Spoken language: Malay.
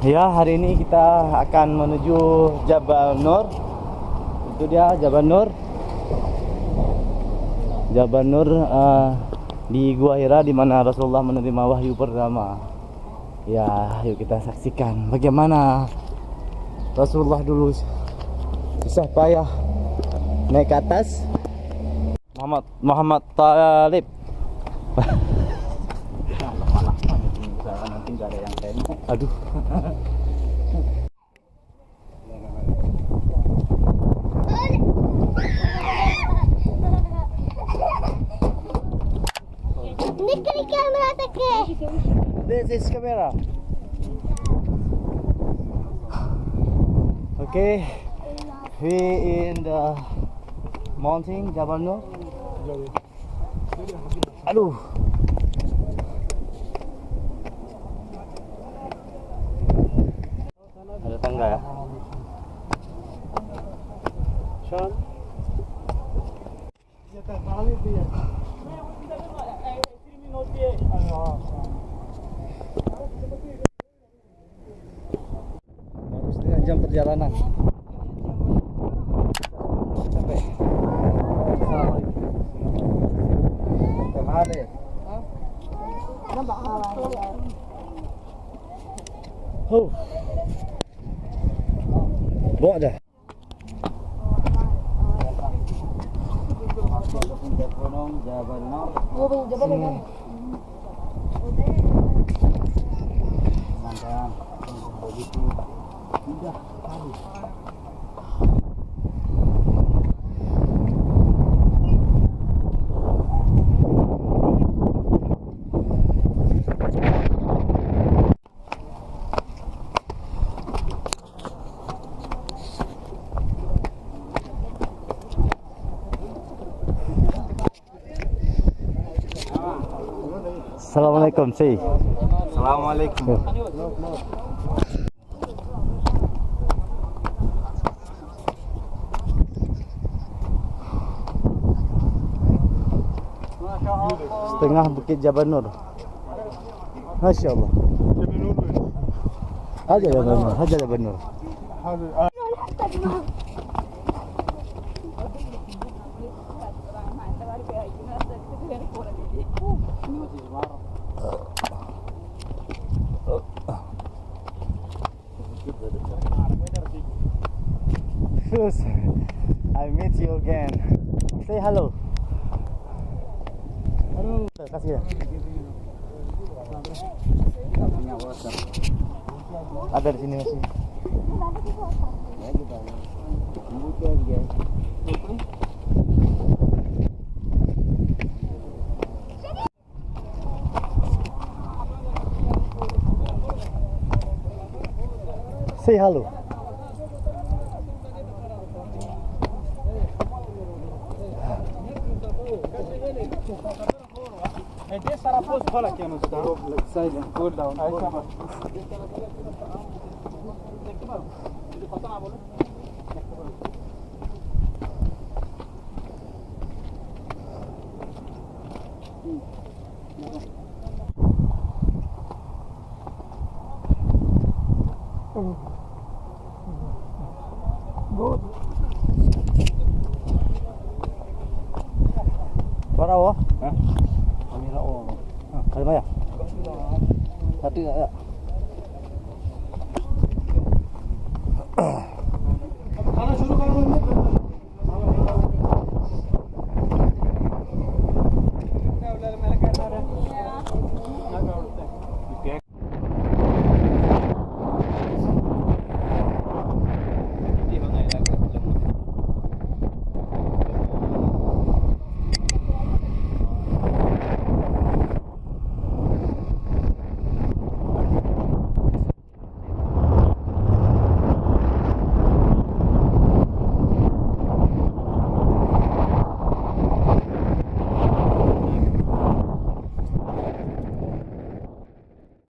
Ya, hari ini kita akan menuju Jabal Nur. Itu dia Jabal Nur. Jabal Nur di Gua Hira, di mana Rasulullah menerima wahyu pertama. Ya, yuk kita saksikan bagaimana Rasulullah dulu susah payah naik ke atas. Muhammad Talib. Nanti nggak ada yang tengok. Aduh. Nikli kamera take. This is camera. Okay, we in the mountain Jabal Nur. Aduh. Ada tangga ya. Sean. Ya kan balik dia. Baru setengah jam perjalanan. Sampai. Kemana ya? Nampak kawan. Bawa dah. Jabal Nur. Oh, Jabal Nur. Mantan begitu mudah sekali. Assalamualaikum, say. Assalamualaikum. Setengah Bukit Jabal Nur. Masya Allah. Aja Jabal Nur, aja Jabal Nur. I meet you again. Say hello. Halo. Kasih ya. Ada di sini masih. Say hello. Dia सारा पोस्ट खोला क्या मुझे साइड गोल डाउन ऐसा बस देखते पारो मुझे पता ना बोलो good Para oh. Hah? Ada banyak? Satu ya.